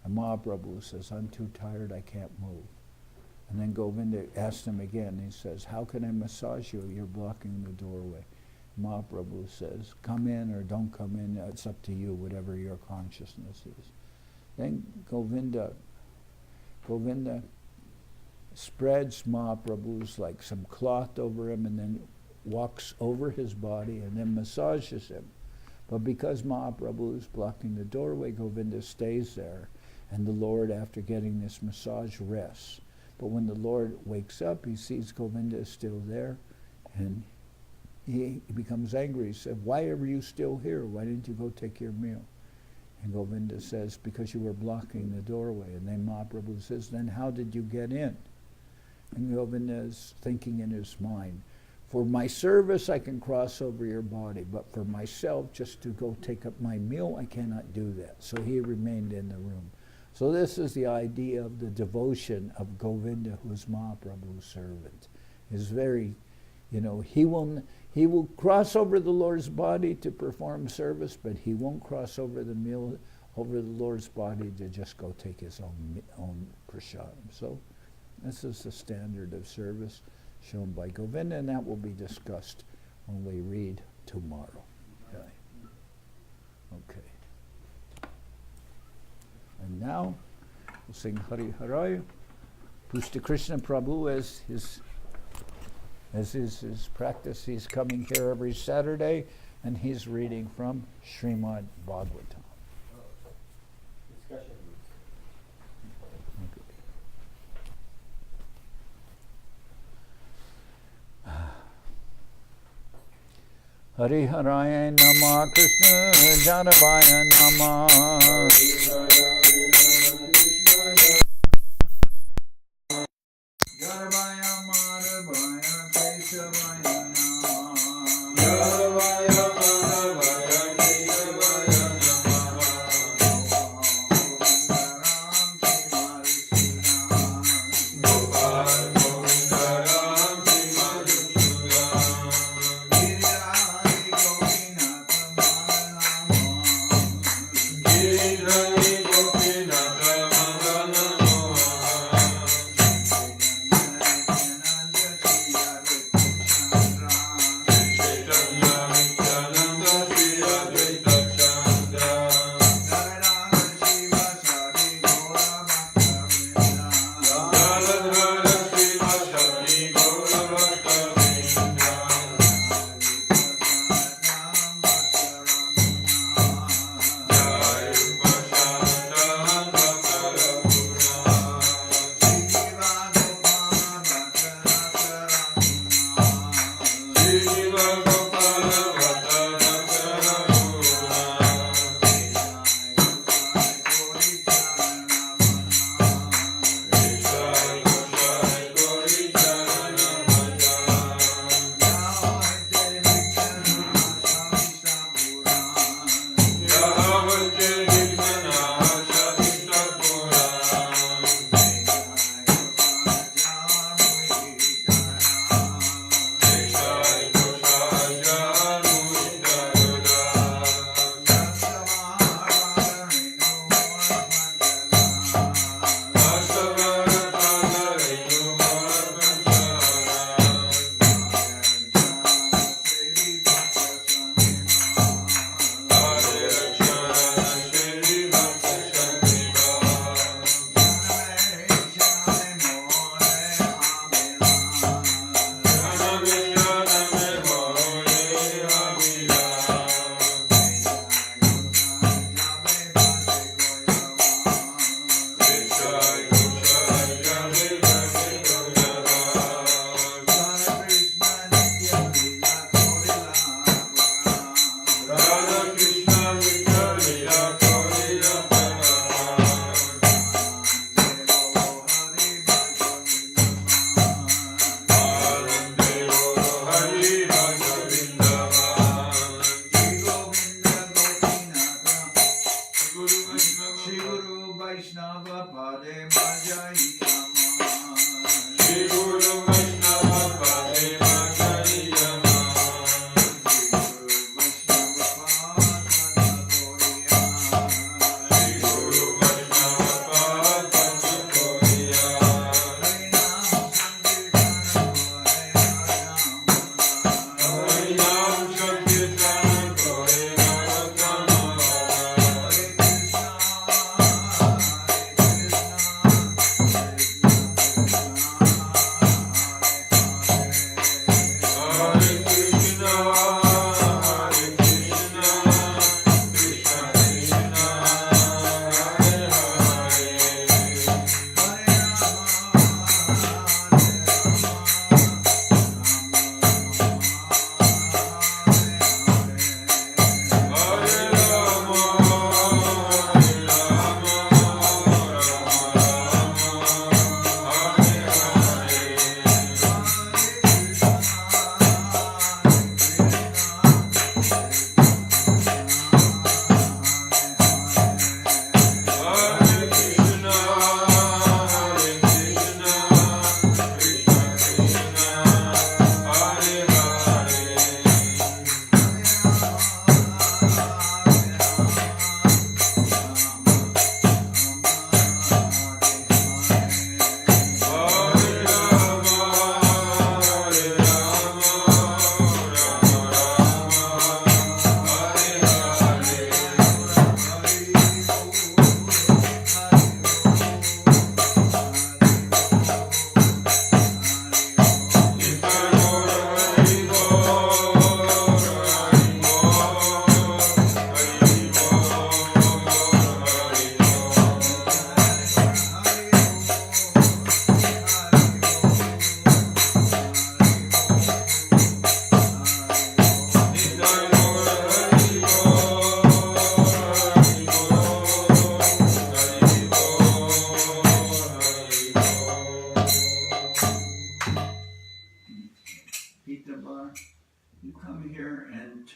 [SPEAKER 1] And Mahaprabhu says, I'm too tired, I can't move. And then Govinda asked him again. He says, how can I massage you? You're blocking the doorway. Mahaprabhu says, come in or don't come in, it's up to you, whatever your consciousness is. Then Govinda spreads Mahaprabhu's like some cloth over him and then walks over his body and then massages him. But because Mahaprabhu is blocking the doorway, Govinda stays there, and the Lord, after getting this massage, rests. But when the Lord wakes up, he sees Govinda is still there, and he becomes angry. He said, why are you still here? Why didn't you go take your meal? And Govinda says, because you were blocking the doorway. And then Mahaprabhu says, then how did you get in? And Govinda is thinking in his mind, for my service I can cross over your body, but for myself, just to go take up my meal, I cannot do that. So he remained in the room. So this is the idea of the devotion of Govinda, who is Mahaprabhu's servant. Is very, he will cross over the Lord's body to perform service, but he won't cross over the meal, over the Lord's body to just go take his own prashadam. So this is the standard of service shown by Govinda, and that will be discussed when we read tomorrow. Okay. And now we'll sing Hari Haraya. Pushta Krishna Prabhu, as is his practice, he's coming here every Saturday, and he's reading from Srimad Bhagavatam.
[SPEAKER 2] Discussion.
[SPEAKER 1] Hari Haraya Nama Krishna Janabaya Nama Janabaya Madhavaya Keshavaya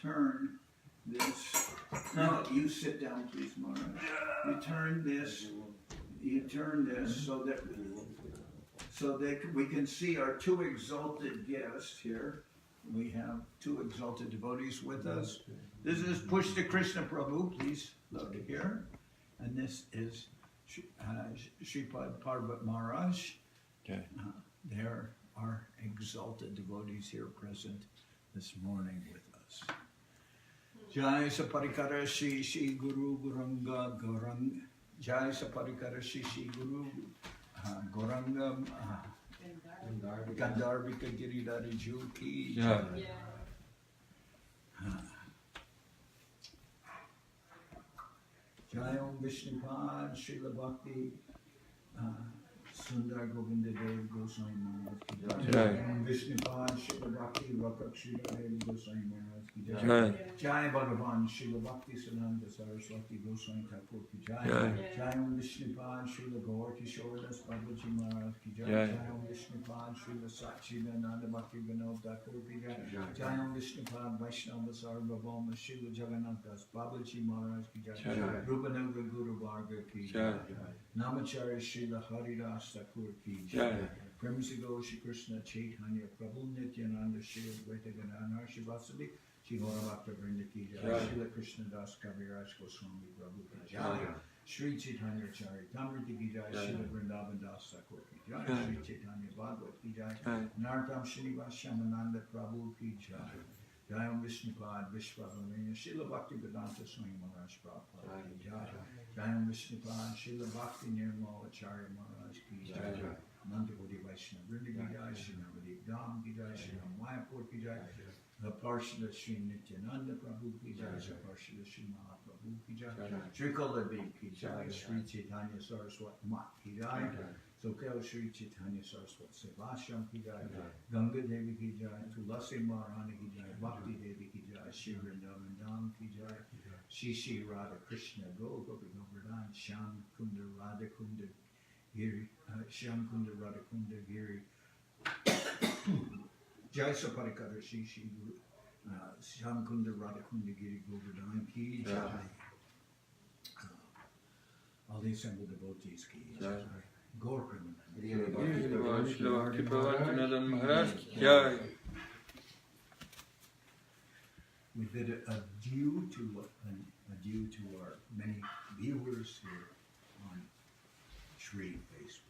[SPEAKER 1] turn this. No, you sit down, please, Maharaj. You turn this so that we can see our two exalted guests here. We have two exalted devotees with us. This is Pushta Krishna Prabhu, please look here. And this is Sripad Parvat Maharaj.
[SPEAKER 4] Okay.
[SPEAKER 1] There are exalted devotees here present this morning with us. Jai Saparikara Shri Shri Guru Guranga Gorang. Jai Saparikara Shri Shri Guru Gorangam Gandharvika Giridhari Juki.
[SPEAKER 4] Yeah.
[SPEAKER 1] Jai Om Vishnupad Srila Bhakti Sundar Govinda Dev Goswami Maharaj ki jai.
[SPEAKER 4] Jai.
[SPEAKER 1] Om Vishnupad Srila Bhakti Rapak Srila Dev Goswami Maharaj ki jai.
[SPEAKER 4] Jai.
[SPEAKER 1] Jai Bhagavan Srila Bhakti Siddhanta Saraswati Goswami Thakur ki jai.
[SPEAKER 4] Jai.
[SPEAKER 1] Jai Om Vishnupad Srila Gaur Kishoredas Babaji Maharaj ki jai.
[SPEAKER 4] Jai.
[SPEAKER 1] Jai Om Vishnupad Srila Sachidananda Bhakti Vinod Thakur ki jai. Jai Om Vishnupad Vaishnava Sarvabhauma Srila Jagannath Das Babaji Maharaj ki jai.
[SPEAKER 4] Jai.
[SPEAKER 1] Rupanuga Guru Varga ki
[SPEAKER 4] Jai.
[SPEAKER 1] Namacharya Srila Haridas Thakur ki
[SPEAKER 4] Jai.
[SPEAKER 1] Premsigo Shri Krishna Chaitanya Prabhu Nityananda Shri Advaita Gadadhar Shivasadi Shri Gaurabhakta Vrinda ki jai.
[SPEAKER 4] Jai.
[SPEAKER 1] Srila Krishna Das Kaviraj Goswami Prabhu ki jai. Sri Chaitanya Charitamrita ki jai. Srila Vrindavan Das Thakur ki jai. Sri Chaitanya Bhagavad ki jai. Nartam Srinivas Shamananda Prabhu ki jai. Jai Om Vishnupad Vishwavarmana Srila Bhakti Vedanta Swami Maharaj Prabhupada ki jai. Jai Om Vishnupad Srila Bhakti Nirmal Acharya Maharaj ki jai. Nandakoti Vaishnava Vrinda ki jai. Shri Navadip Dham ki jai. Shri Ram Mayapur ki jai. The Parshada Sri Nityananda Prabhu ki jai. The Parshada Sri Mahaprabhu ki jai. Sri Kaladev ki jai. Sri Chaitanya Saraswat Mat ki jai. Soquel Sri Chaitanya Saraswat Seva Ashram ki jai. Ganga Devi ki jai. Tulasi Maharani ki jai. Bhakti Devi ki jai. Shri Vrindavan Dham ki jai. Shri Shri Radha Krishna Gopi Govardhan Shyam Kunda Radha Kunda Giri Shyam Kunda Radha Kunda Giri Jai Saparikara Shri Shri Shyam Kunda Radha Kunda Giri Govardhan ki jai. All the assembled devotees ki jai. Gaur Premanand.
[SPEAKER 4] Shri Bhakti Pavan Janardan Maharaj ki jai.
[SPEAKER 1] We bid adieu to our many viewers here on Sri Facebook.